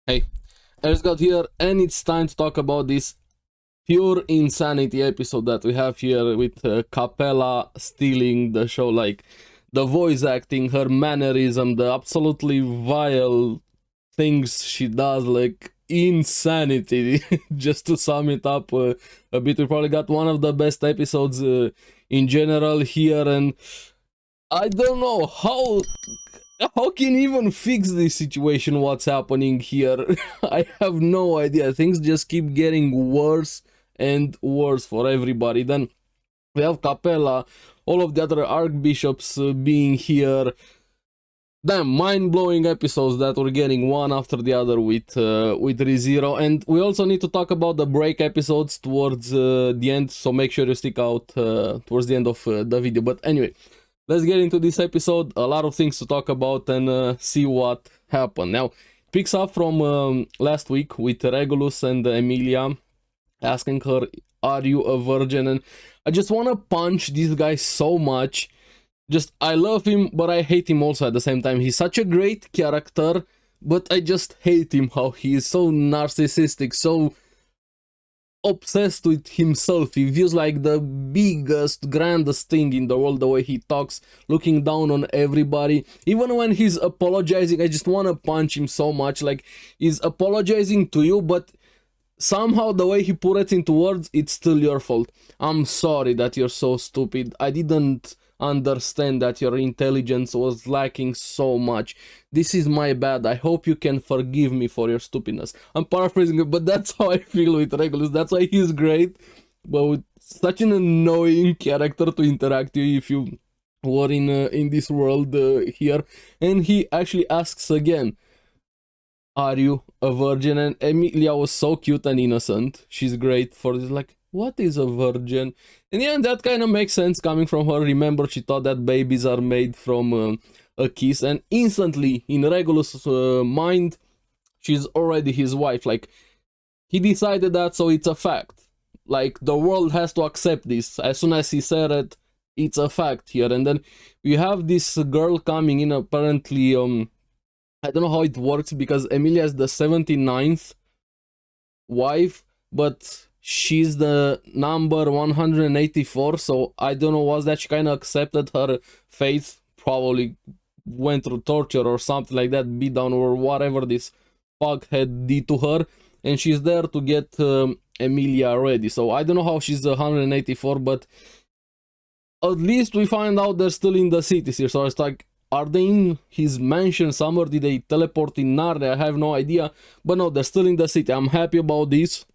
Hey, Earth got here, and it's time to talk about this pure insanity episode that we have here with Capella stealing the show, like the voice acting, her mannerism, the absolutely vile things she does, like insanity. Just to sum it up a bit, we probably got one of the best episodes in general here, and I don't know how can you even fix this situation, what's happening here. I have no idea. Things just keep getting worse and worse for everybody. Then we have Capella, all of the other archbishops being here. Damn, mind-blowing episodes that we're getting one after the other with rezero. And we also need to talk about the break episodes towards the end, so make sure you stick out towards the end of the video. But anyway, let's get into this episode. A lot of things to talk about and see what happened. Now, it picks up from last week with Regulus and Emilia asking her, "Are you a virgin?" And I just want to punch this guy so much. Just, I love him, but I hate him also at the same time. He's such a great character, but I just hate him, how he is so narcissistic, so obsessed with himself. He feels like the biggest, grandest thing in the world, the way he talks, looking down on everybody. Even when he's apologizing, I just want to punch him so much. Like, he's apologizing to you, but somehow the way he put it into words, it's still your fault. I'm sorry that you're so stupid. I didn't understand that your intelligence was lacking so much. This is my bad. I hope you can forgive me for your stupidness. I'm paraphrasing it, but that's how I feel with Regulus. That's why he's great, but with such an annoying character to interact with if you were in this world here. And he actually asks again, "Are you a virgin?" And Emilia was so cute and innocent. She's great for this, like, what is a virgin? And yeah, that kind of makes sense coming from her. Remember, she thought that babies are made from a kiss, and instantly, in Regulus' mind, she's already his wife. Like, he decided that, so it's a fact. Like, the world has to accept this. As soon as he said it, it's a fact here. And then you have this girl coming in, apparently, I don't know how it works, because Emilia is the 79th wife, but she's the number 184, so I don't know, was that she kind of accepted her faith, probably went through torture or something like that, beat down or whatever this fuckhead did to her, and she's there to get Emilia ready. So I don't know how she's 184, but at least we find out they're still in the cities here. So it's like, are they in his mansion somewhere? Did they teleport in Narnia? I have no idea. But no, they're still in the city. I'm happy about this.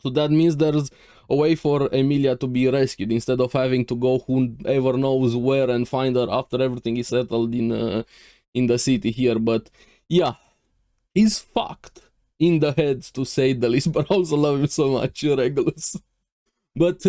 So that means there's a way for Emilia to be rescued instead of having to go whoever knows where and find her after everything is settled in the city here. But yeah, he's fucked in the head, to say the least. But I also love him so much, Regulus. But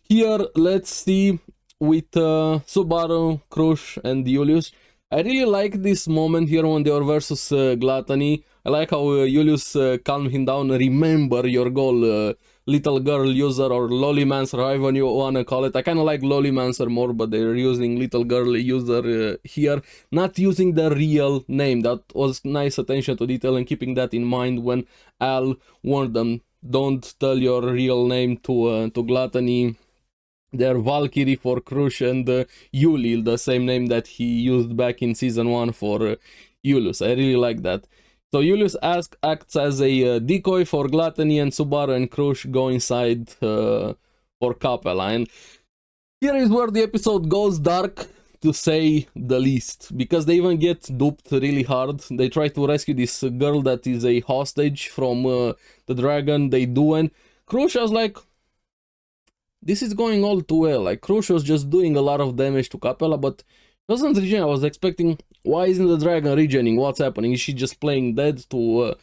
here, let's see with Subaru, Kush, and Julius. I really like this moment here when they were versus Gluttony. I like how Julius calmed him down. Remember your goal, little girl user, or lollymancer, however you wanna call it. I kinda like lollymancer more, but they're using little girl user here, not using the real name. That was nice attention to detail and keeping that in mind when Al warned them. Don't tell your real name to Gluttony. They're Valkyrie for Kush and Yuli, the same name that he used back in season 1 for Julius. I really like that. So Julius acts as a decoy for Gluttony, and Subaru and Kush go inside for Capella. And here is where the episode goes dark, to say the least, because they even get duped really hard. They try to rescue this girl that is a hostage from the dragon. They do, and Kush was like, this is going all too well. Like, Kush was just doing a lot of damage to Capella, but doesn't regen. I was expecting, why isn't the dragon regening? What's happening? Is she just playing dead to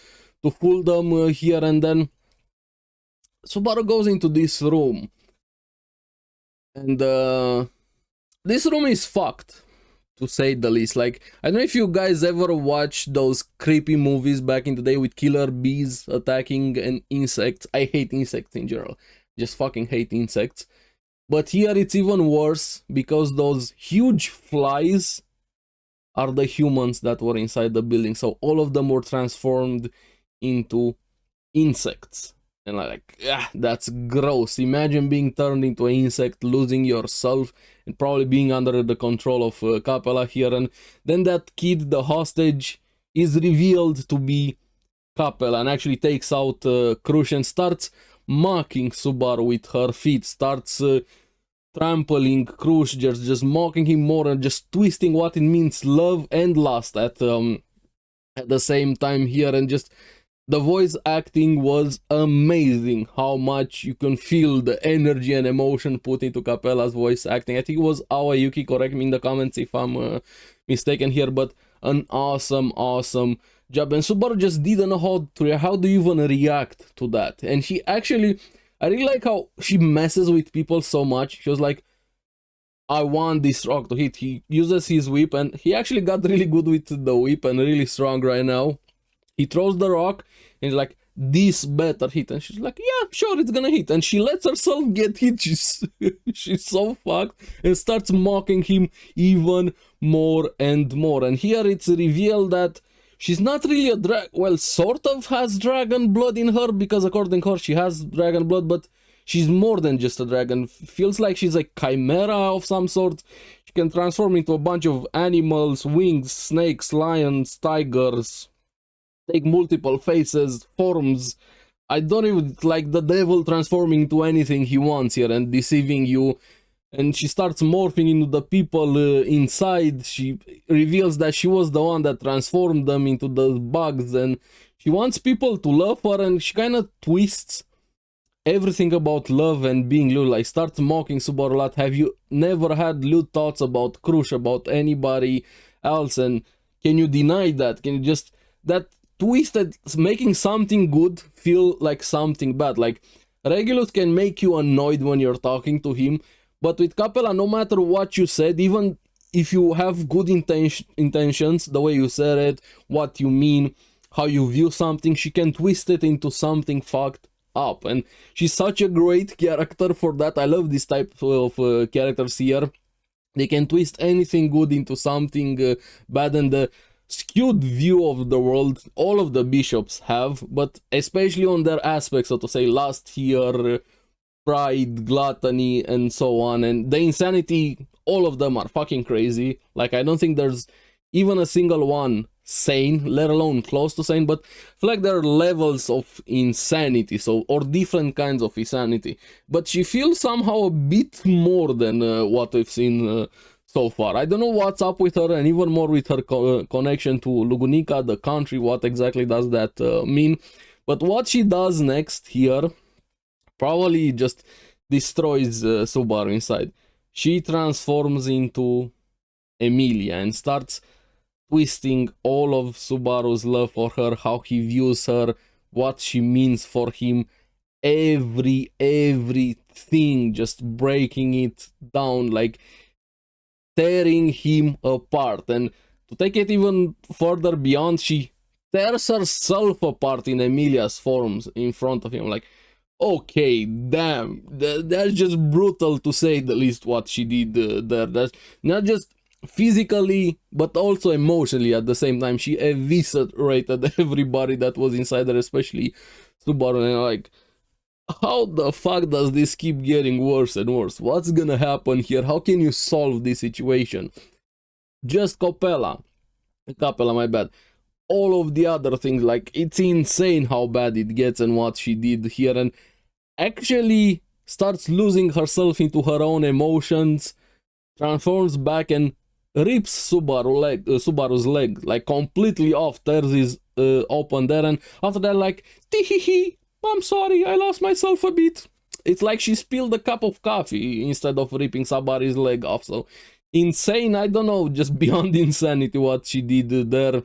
fool them here? And then Subaru goes into this room, and this room is fucked, to say the least. Like, I don't know if you guys ever watched those creepy movies back in the day with killer bees attacking and insects. I hate insects in general. Just fucking hate insects. But here it's even worse, because those huge flies are the humans that were inside the building. So all of them were transformed into insects. And I'm like, yeah, that's gross. Imagine being turned into an insect, losing yourself, and probably being under the control of Capella here. And then that kid, the hostage, is revealed to be Capella and actually takes out Kush and starts mocking Subaru with her feet, starts trampling Kush, just mocking him more and just twisting what it means love and lust at the same time here. And just the voice acting was amazing, how much you can feel the energy and emotion put into Capella's voice acting. I think it was Awayuki, correct me in the comments if I'm mistaken here, but an awesome job. And Subaru just didn't know how do you even react to that. And she actually, I really like how she messes with people so much. She was like, I want this rock to hit. He uses his whip, and he actually got really good with the whip and really strong right now. He throws the rock and he's like, this better hit. And she's like, yeah, sure, it's gonna hit. And she lets herself get hit. She's so fucked and starts mocking him even more and more. And here it's revealed that she's not really a well, sort of has dragon blood in her, because according to her, she has dragon blood, but she's more than just a dragon. Feels like she's a chimera of some sort. She can transform into a bunch of animals, wings, snakes, lions, tigers, take multiple faces, forms. I don't even like the devil transforming into anything he wants here and deceiving you. And she starts morphing into the people inside. She reveals that she was the one that transformed them into the bugs, and she wants people to love her, and she kind of twists everything about love and being lewd. Like, starts mocking Subaru a lot. Have you never had lewd thoughts about Kush, about anybody else? And can you deny that? Can you just... that twisted, making something good feel like something bad. Like, Regulus can make you annoyed when you're talking to him, but with Capella, no matter what you said, even if you have good intentions, the way you said it, what you mean, how you view something, she can twist it into something fucked up. And she's such a great character for that. I love this type of characters here. They can twist anything good into something bad, and the skewed view of the world all of the bishops have, but especially on their aspects, so to say, last here, pride, gluttony, and so on, and the insanity, all of them are fucking crazy. Like, I don't think there's even a single one sane, let alone close to sane, but I feel like there are levels of insanity, so, or different kinds of insanity, but she feels somehow a bit more than what we've seen so far. I don't know what's up with her, and even more with her connection to Lugunica, the country. What exactly does that mean? But what she does next here probably just destroys Subaru inside. She transforms into Emilia and starts twisting all of Subaru's love for her, how he views her, what she means for him, everything, just breaking it down, like tearing him apart. And to take it even further beyond, she tears herself apart in Emilia's forms in front of him. Like, okay, damn, that's just brutal to say the least what she did there. That's not just physically but also emotionally at the same time. She eviscerated everybody that was inside her, especially Subaru. And like, how the fuck does this keep getting worse and worse? What's gonna happen here? How can you solve this situation? Just Capella, my bad. All of the other things, like, it's insane how bad it gets and what she did here, and actually starts losing herself into her own emotions, transforms back and rips Subaru's leg, like, completely off, tears his open there, and after that, like, tee-hee-hee, I'm sorry, I lost myself a bit. It's like she spilled a cup of coffee instead of ripping Subaru's leg off. So insane, I don't know, just beyond insanity what she did there.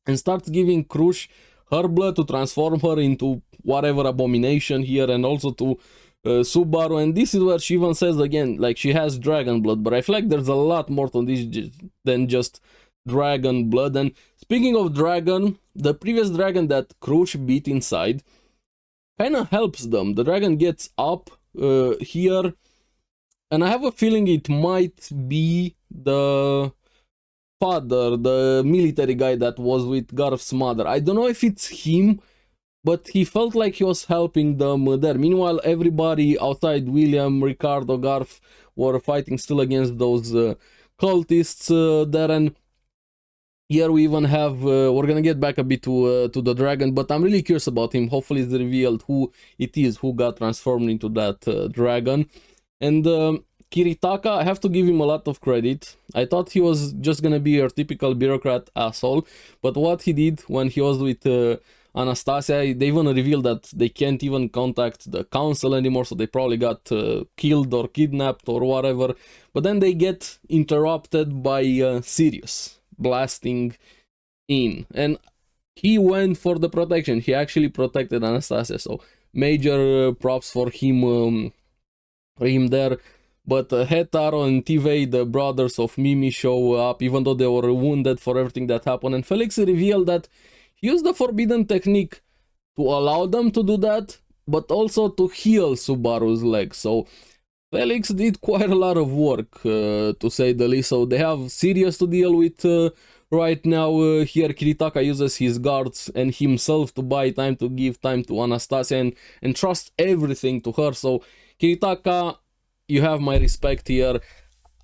And starts giving Kush her blood to transform her into whatever abomination here, and also to Subaru. And this is where she even says again, like, she has dragon blood, but I feel like there's a lot more to this than just dragon blood. And speaking of dragon, the previous dragon that Kush beat inside kind of helps them. The dragon gets up here, and I have a feeling it might be the father, the military guy that was with Garth's mother. I don't know if it's him, but he felt like he was helping them there. Meanwhile, everybody outside, William, Ricardo, Garth, were fighting still against those cultists there. And here we even have, we're gonna get back a bit to the dragon, but I'm really curious about him. Hopefully it's revealed who it is who got transformed into that dragon. And Kiritaka, I have to give him a lot of credit. I thought he was just gonna be your typical bureaucrat asshole, but what he did when he was with Anastasia, they even revealed that they can't even contact the council anymore, so they probably got killed or kidnapped or whatever. But then they get interrupted by Sirius blasting in, and he went for the protection. He actually protected Anastasia, so major props for him there. But Hetaro and Tivei, the brothers of Mimi, show up, even though they were wounded for everything that happened. And Felix revealed that he used the forbidden technique to allow them to do that, but also to heal Subaru's leg. So Felix did quite a lot of work, to say the least. So they have Sirius to deal with right now. Here Kiritaka uses his guards and himself to buy time, to give time to Anastasia and trust everything to her. So Kiritaka, you have my respect here.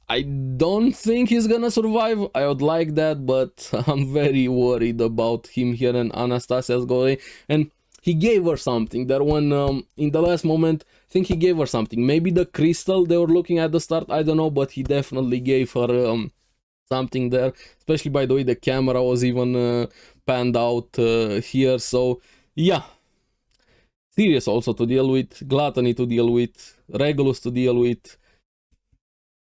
I don't think he's gonna survive. I would like that, but I'm very worried about him here and Anastasia's going. And he gave her something there when, in the last moment, I think he gave her something. Maybe the crystal they were looking at the start, I don't know, but he definitely gave her something there. Especially by the way the camera was even panned out here. So yeah, Sirius also to deal with, Gluttony to deal with, Regulus to deal with,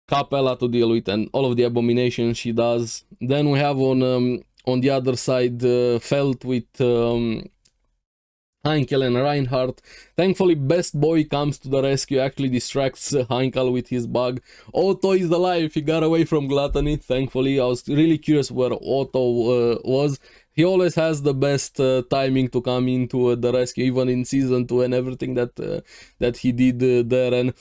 Capella to deal with, and all of the abominations she does. Then we have on the other side Felt with Heinkel and Reinhardt. Thankfully, Best Boy comes to the rescue, actually distracts Heinkel with his bug. Otto is alive, he got away from Gluttony, thankfully. I was really curious where Otto was. He always has the best timing to come into the rescue, even in season 2 and everything that he did there. And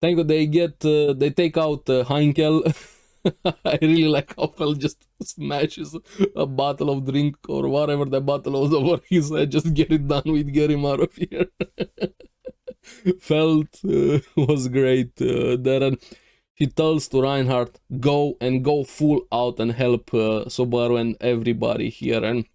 thank God they take out Heinkel. I really like how Fel just smashes a bottle of drink or whatever the bottle was over his head. Just get it done with, get him out of here. Felt was great there, and he tells to Reinhardt, go full out and help Subaru and everybody here. And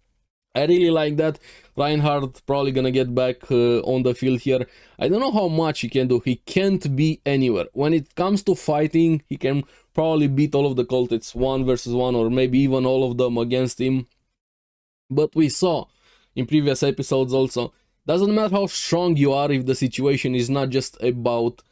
I really like that. Reinhardt probably gonna get back on the field here. I don't know how much he can do. He can't be anywhere. When it comes to fighting, he can probably beat all of the cultists 1 versus 1, or maybe even all of them against him. But we saw in previous episodes also, doesn't matter how strong you are if the situation is not just about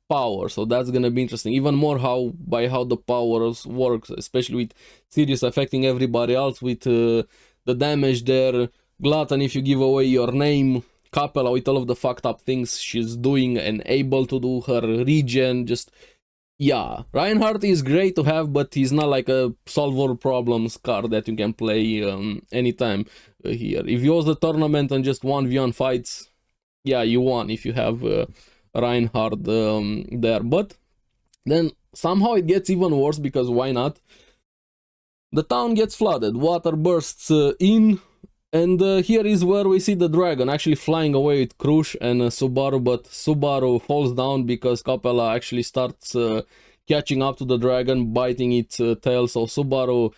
power. So that's gonna be interesting. Even more how the powers works, especially with Sirius affecting everybody else with the damage there. Glutton, if you give away your name. Capella with all of the fucked up things she's doing and able to do, her regen, just yeah. Reinhardt is great to have, but he's not like a solver problems card that you can play anytime here. If you use the tournament and just 1v1 fights, yeah, you won if you have Reinhardt there. But then somehow it gets even worse, because why not? The town gets flooded, water bursts in, and here is where we see the dragon actually flying away with Kush and Subaru, but Subaru falls down because Capella actually starts catching up to the dragon, biting its tail, so Subaru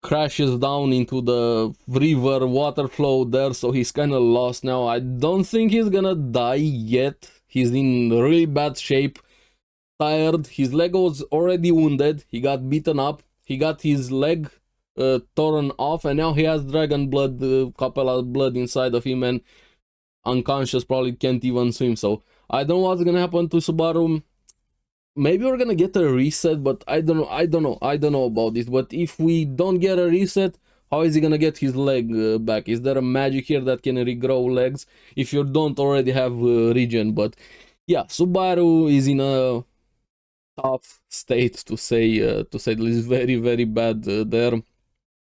crashes down into the river water flow there, so he's kind of lost now. I don't think he's gonna die yet. He's in really bad shape, tired, his leg was already wounded, he got beaten up, he got his leg torn off, and now he has dragon blood, Capella blood inside of him, and unconscious, probably can't even swim. So I don't know what's gonna happen to Subaru. Maybe we're gonna get a reset, but I don't know about this. But if we don't get a reset, how is he gonna get his leg back? Is there a magic here that can regrow legs if you don't already have regen? But yeah, Subaru is in a tough state, to say the least. Very, very bad there.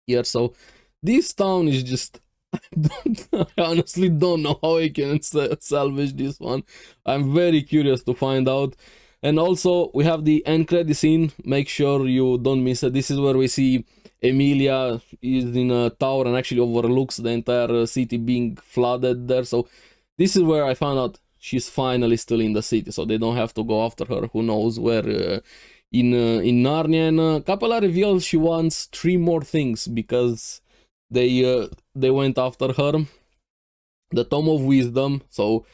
Here, so this town is just I honestly don't know how I can salvage this one. I'm very curious to find out. And also we have the end credit scene. Make sure you don't miss it. This is where we see Emilia is in a tower and actually overlooks the entire city being flooded there. So this is where I found out she's finally still in the city, so they don't have to go after her who knows where in Narnia. And Capella reveals she wants 3 more things because they went after her. The Tome of Wisdom, so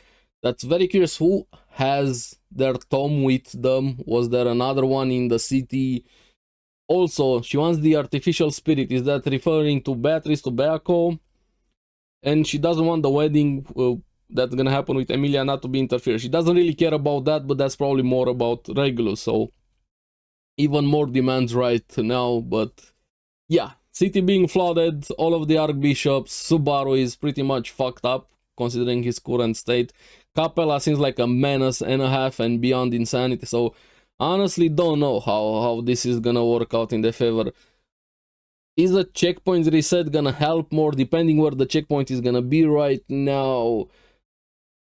that's very curious. Who has their tome with them? Was there another one in the city? Also, she wants the artificial spirit. Is that referring to Beatrice, to Beaco? And she doesn't want the wedding that's gonna happen with Emilia not to be interfered. She doesn't really care about that, but that's probably more about Regulus, so even more demands right now. But yeah, city being flooded, all of the archbishops, Subaru is pretty much fucked up considering his current state. Capella seems like a menace and a half and beyond insanity, so honestly don't know how this is gonna work out in their favor. Is the checkpoint reset gonna help more depending where the checkpoint is gonna be right now?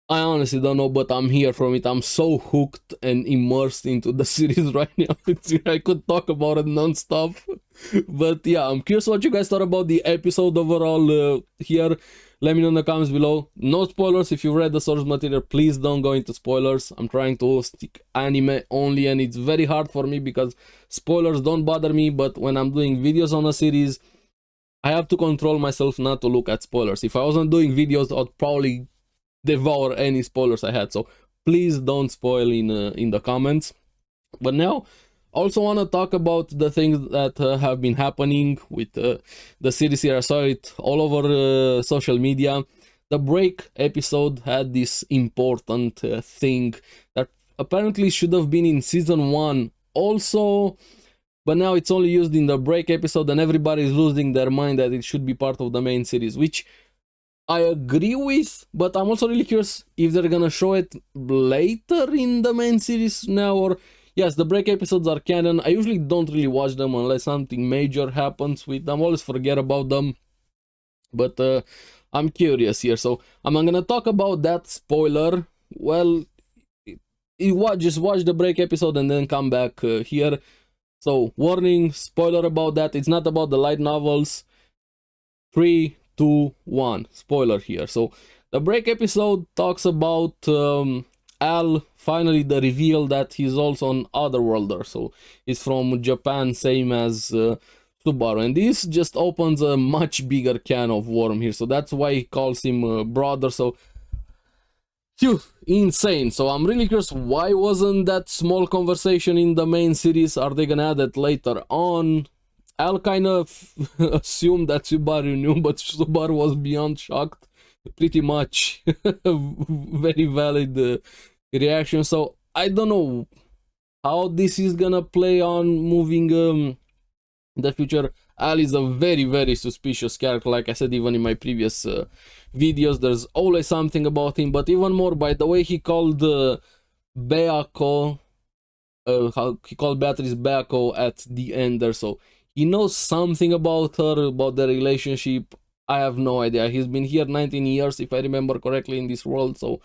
I honestly don't know, but I'm here from it. I'm so hooked and immersed into the series right now. I could talk about it non-stop. But yeah, I'm curious what you guys thought about the episode overall here. Let me know in the comments below. No spoilers. If you read the source material, please don't go into spoilers. I'm trying to stick anime only, and it's very hard for me because spoilers don't bother me, but when I'm doing videos on a series, I have to control myself not to look at spoilers. If I wasn't doing videos, I'd probably devour any spoilers I had, so please don't spoil in the comments. But now also want to talk about the things that have been happening with the series here. I saw it all over social media. The break episode had this important thing that apparently should have been in season 1 also, but now it's only used in the break episode and everybody's losing their mind that it should be part of the main series, which I agree with, but I'm also really curious if they're gonna show it later in the main series now, or yes, the break episodes are canon. I usually don't really watch them unless something major happens with them. I always forget about them, but I'm curious here, so I'm not gonna talk about that. Spoiler, well, just watch the break episode and then come back here. So warning, spoiler about that. It's not about the light novels. 3, 2, 1, spoiler here. So the break episode talks about Al, finally the reveal that he's also an otherworlder, so he's from Japan, same as Subaru, and this just opens a much bigger can of worm here, so that's why he calls him brother. So phew, insane. So I'm really curious, why wasn't that small conversation in the main series? Are they gonna add it later on? I'll kind of assume that Subaru knew, but Subaru was beyond shocked. Pretty much. Very valid reaction. So I don't know how this is gonna play on moving the future. Al is a very, very suspicious character. Like I said, even in my previous videos, there's always something about him. But even more by the way he called Beako, how he called Beatrice Beako at the end there. So he knows something about her, about the relationship. I have no idea. He's been here 19 years, if I remember correctly, in this world. So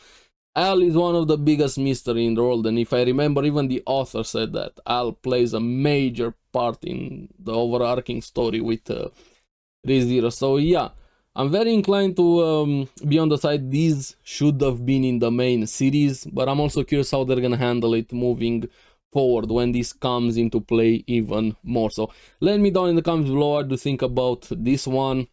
Al is one of the biggest mystery in the world. And if I remember, even the author said that Al plays a major part in the overarching story with rezero. So yeah, I'm very inclined to be on the side these should have been in the main series. But I'm also curious how they're gonna handle it moving forward when this comes into play even more. So let me down in the comments below what you think about this one,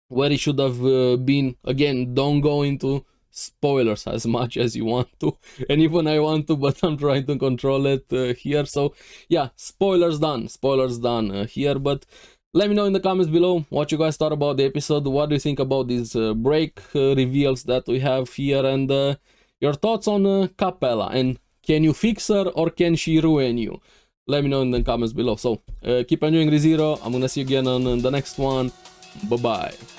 where it should have been. Again, don't go into spoilers as much as you want to, and even I want to, but I'm trying to control it here. So yeah, spoilers done here. But let me know in the comments below what you guys thought about the episode. What do you think about these break reveals that we have here, and your thoughts on Capella, and can you fix her or can she ruin you? Let me know in the comments below. So keep enjoying rezero. I'm gonna see you again on the next one. Bye bye.